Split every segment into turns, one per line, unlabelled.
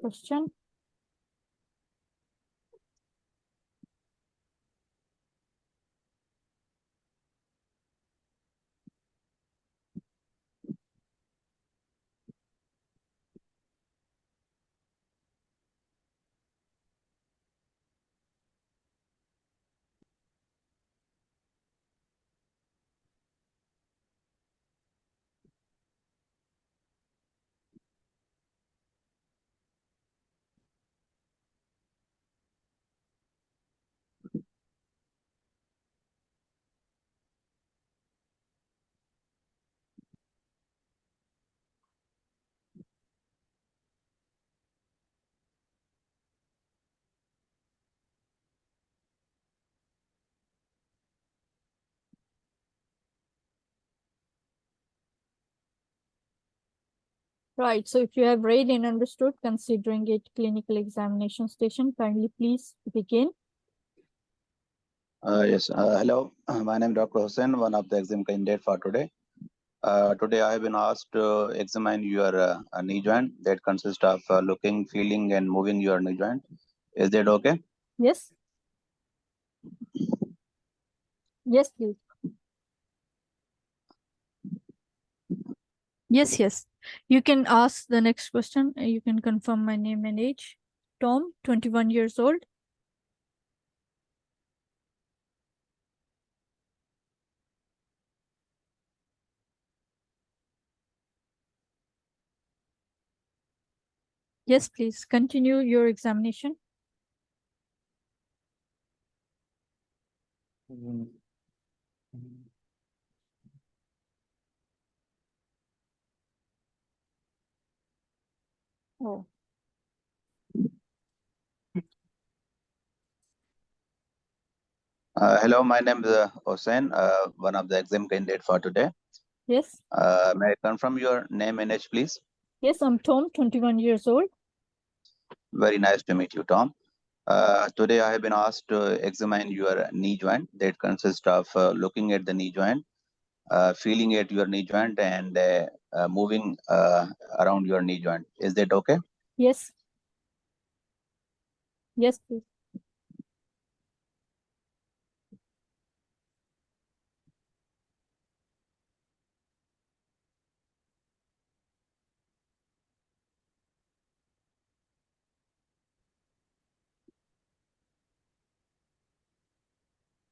question. Right, so if you have read and understood, considering it clinical examination station, kindly please begin.
Yes, hello, my name is Dr. Hussain, one of the exam candidate for today. Today I have been asked to examine your knee joint that consists of looking, feeling and moving your knee joint. Is that okay?
Yes. Yes, please. Yes. You can ask the next question. You can confirm my name and age. Tom, 21 years old. Yes, please continue your examination. Oh.
Hello, my name is Hussain, one of the exam candidate for today.
Yes.
May I confirm your name and age, please?
Yes, I'm Tom, 21 years old.
Very nice to meet you, Tom. Today I have been asked to examine your knee joint that consists of looking at the knee joint, feeling at your knee joint and moving around your knee joint. Is that okay?
Yes. Yes, please.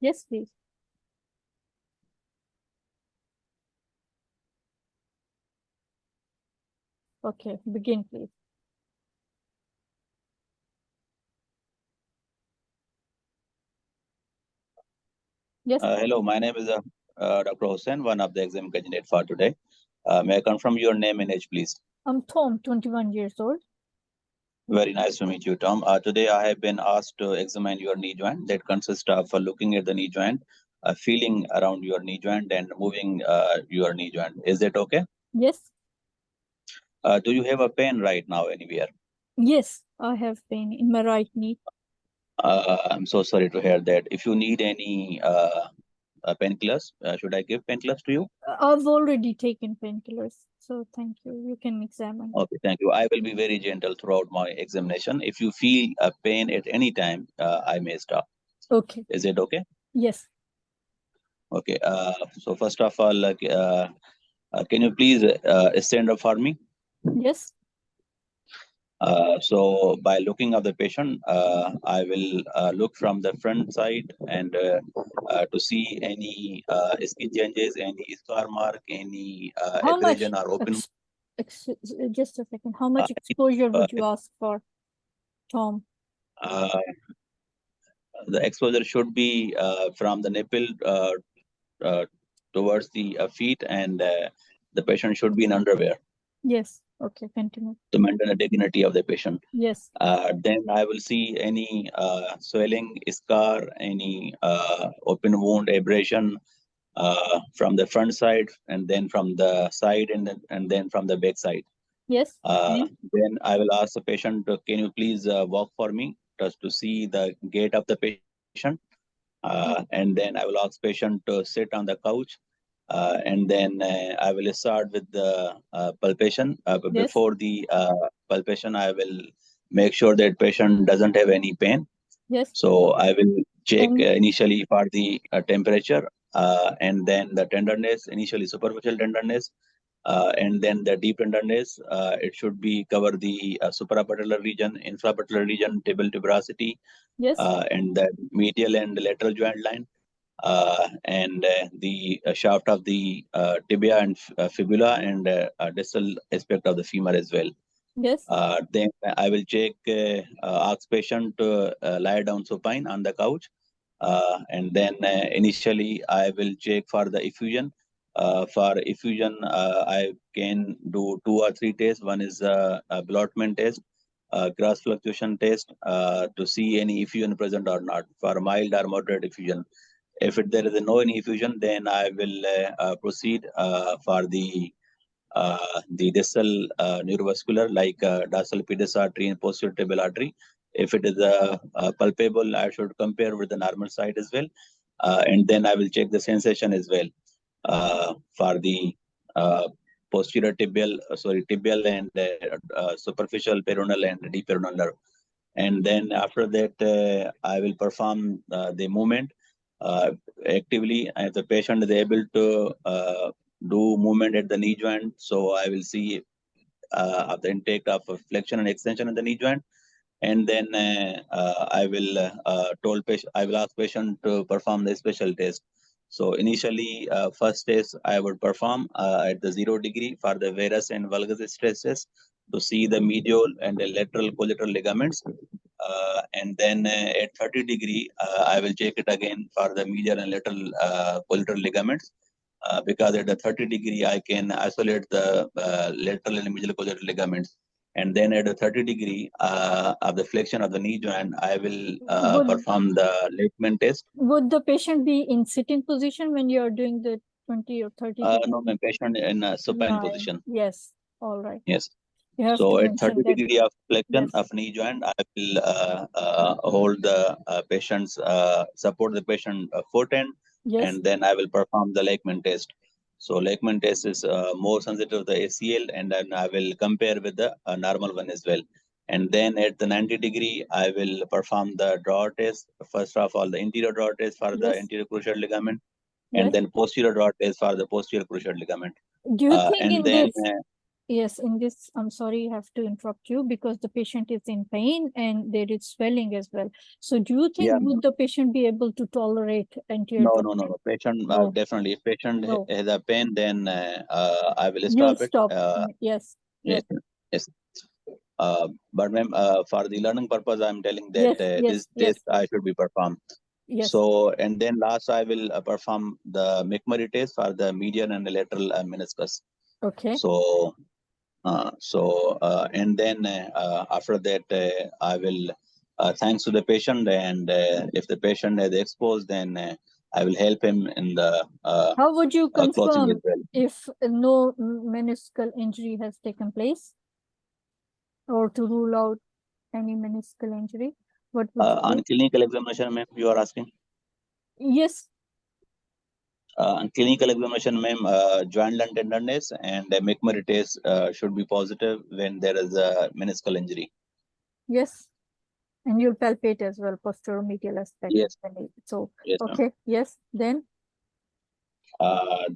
Yes, please. Okay, begin, please. Yes.
Hello, my name is Dr. Hussain, one of the exam candidate for today. May I confirm your name and age, please?
I'm Tom, 21 years old.
Very nice to meet you, Tom. Today I have been asked to examine your knee joint that consists of looking at the knee joint, feeling around your knee joint and moving your knee joint. Is that okay?
Yes.
Do you have a pain right now anywhere?
Yes, I have pain in my right knee.
I'm so sorry to hear that. If you need any painkillers, should I give painkillers to you?
I've already taken painkillers, so thank you. You can examine.
Okay, thank you. I will be very gentle throughout my examination. If you feel a pain at any time, I may stop.
Okay.
Is it okay?
Yes.
Okay. So first of all, can you please stand up for me?
Yes.
So by looking at the patient, I will look from the front side and to see any skin changes, any scar mark, any
How much?
abrasion or open.
Just a second. How much exposure would you ask for, Tom?
The exposure should be from the nipple towards the feet, and the patient should be in underwear.
Yes. Okay, continue.
To maintain the dignity of the patient.
Yes.
Then I will see any swelling, scar, any open wound, abrasion from the front side, and then from the side, and then from the back side.
Yes.
Then I will ask the patient, can you please walk for me just to see the gait of the patient? And then I will ask patient to sit on the couch. And then I will start with the palpation.
Yes.
Before the palpation, I will make sure that patient doesn't have any pain.
Yes.
So I will check
And-
initially for the temperature, and then the tenderness, initially superficial tenderness, and then the deep tenderness. It should be cover the suprapatellar region, infrapatellar region, tibia tuberosity,
Yes.
and the medial and lateral joint line, and the shaft of the tibia and fibula, and distal aspect of the femur as well.
Yes.
Then I will check, ask patient to lie down supine on the couch, and then initially I will check for the effusion. For effusion, I can do 2 or 3 tests. One is a blotment test, cross fluctuation test, to see any effusion present or not for mild or moderate effusion. If there is no any effusion, then I will proceed for the distal neurovascular, like dorsal pedis artery and posterior tibial artery. If it is palpable, I should compare with the normal side as well, and then I will check the sensation as well for the posterior tibial and superficial peroneal and deep peroneal nerve. And then after that, I will perform the movement actively. If the patient is able to do movement at the knee joint, so I will see the intake of flexion and extension in the knee joint, and then I will ask patient to perform the special test. So initially, first test I would perform at the 0 degree for the varus and valgus stress test to see the medial and the lateral collateral ligaments, and then at 30 degree I will check it again for the medial and lateral collateral ligaments. Because at the 30 degree, I can isolate the lateral and medial collateral ligaments. And then at the 30 degree of the flexion of the knee joint, I will perform the Lakeman test.
Would the patient be in sitting position when you are doing the 20 or 30 degree?
No, my patient in supine position.
Yes. All right.
Yes.
You have
So
to
at 30
mention
degree of flexion
Yes.
of knee joint, I will hold the patient's, support the patient foot end,
Yes.
and then I will perform the Lakeman test. So Lakeman test is more sensitive to the ACL, and then I will compare with the normal one as well. And then at the 90 degree, I will perform the draw test. First of all, the interior draw test for the
Yes.
anterior cruciate ligament,
Yes.
and then posterior draw test for the posterior cruciate ligament.
Do you think
and
in
then,
this? Yes, in this, I'm sorry, I have to interrupt you because the patient is in pain and there is swelling as well. So do you think would the patient be able to tolerate anterior?
No. Patient, definitely. If patient has a pain, then I will
You'll
stop it.
stop. Yes.
Yes. But ma'am, for the learning purpose, I'm telling that this test I should be performed.
Yes.
So, and then last I will perform the McMurray test for the median and the lateral meniscus.
Okay.
So, and then after that, I will thanks to the patient, and if the patient is exposed, then I will help him in the
how would you confirm
as well.
if no meniscal injury has taken place, or to rule out any meniscal injury? What would you
on clinical examination, ma'am, you are asking?
Yes.
On clinical examination, ma'am, joint line tenderness and McMurray test should be positive when there is a meniscal injury.
Yes. And you'll palpate as well, posteromedial aspect.
Yes.
So,
yes,
okay. Yes. Then,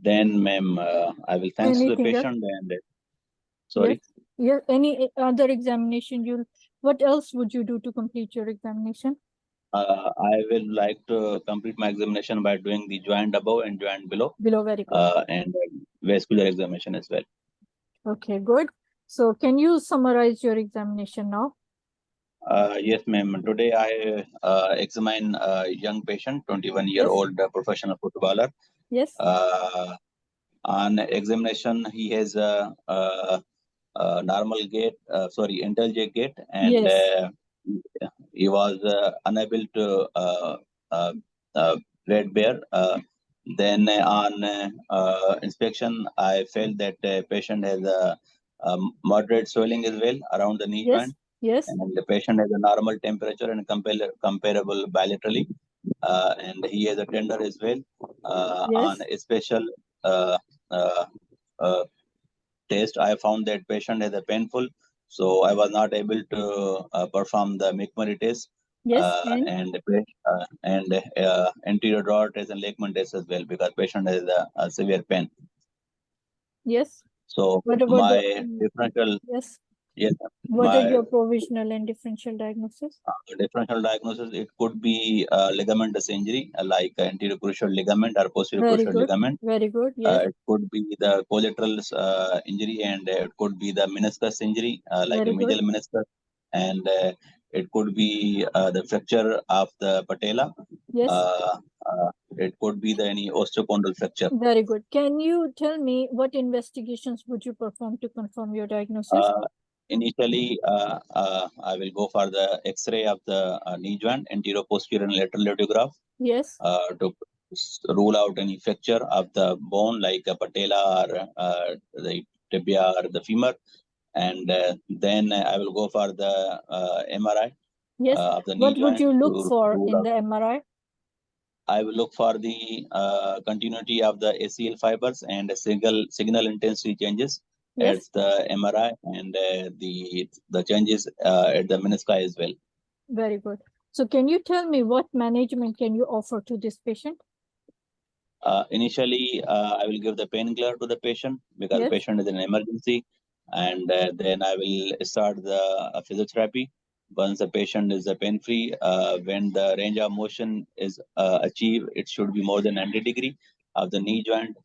ma'am, I will thanks to the patient and sorry.
Yes. Any other examination what else would you do to complete your examination?
I will like to complete my examination by doing the joint above and joint below.
Very good.
And vascular examination as well. Okay,
good. So can you summarize your examination now?
Yes, ma'am. Today I examine a young patient, 21-year-old professional footballer.
Yes.
On examination, he has a normal gait, intelligent gait, and he was unable to breathe bear. Then on inspection, I felt that the patient has a moderate swelling as well around the knee joint.
Yes.
And the patient has a normal temperature and comparable bilaterally. And he has a tender as well. On a special test, I found that patient has a painful So I was not able to perform the McMurray test.
Yes,
And anterior drawer test and Lakeman test as well, because patient has a severe pain.
yes.
So
What about
my differential,
yes.
yes,
What are
my
your provisional and differential diagnosis?
differential diagnosis, it could be ligamentous injury, like anterior cruciate ligament or posterior
Very
cruciate
good.
ligament.
Very good. Yes.
It could be the collateral injury, and it could be the meniscus injury, like a
Very
medial
good.
meniscus, and it could be the fracture of the patella.
Yes.
It could be the any osteochondral fracture.
Very good. Can you tell me what investigations would you perform to confirm your diagnosis?
Initially, I will go for the X-ray of the knee joint, anterior, posterior, and lateral radiograph.
Yes.
To rule out any fracture of the bone, like a patella or the tibia or the femur, and then I will go for the MRI.
Yes.
Of the knee
What would
joint
you look
to
for
rule
in
out.
the MRI?
I will look for the continuity of the ACL fibers and signal intensity changes at
Yes.
the MRI, and the changes at the menisci as well.
Very good. So can you tell me what management can you offer to this patient?
Initially, I will give the painkiller to the patient, because the
Yes.
patient is in emergency, and then I will start the physiotherapy. Once the patient is pain-free, when the range of motion is achieved, it should be more than 90 degree of the knee joint.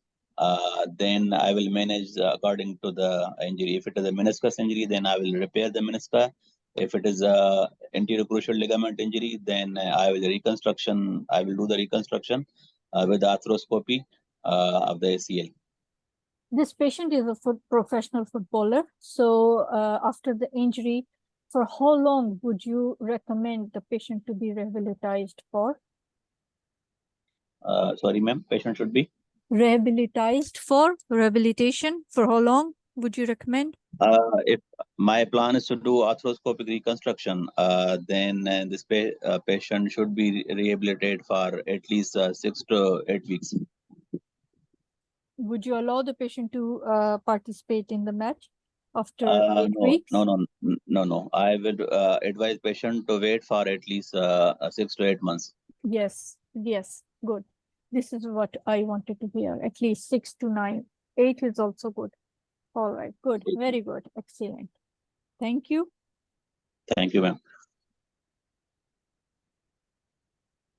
Then I will manage according to the injury. If it is a meniscus injury, then I will repair the meniscus. If it is a anterior cruciate ligament injury, then I will do the reconstruction with arthroscopy of the ACL.
This patient is a professional footballer. So after the injury, for how long would you recommend the patient to be rehabilitated for?
Sorry, ma'am, patient should be?
Rehabilitation for how long would you recommend?
If my plan is to do arthroscopic reconstruction, then this patient should be rehabilitated for at least 6 to 8 weeks.
Would you allow the patient to participate in the match after 8 weeks?
No. I would advise patient to wait for at least 6 to 8 months.
Yes, good. This is what I wanted to hear. At least 6 to 9. 8 is also good. All right, good. Very good. Excellent. Thank you.
Thank you, ma'am.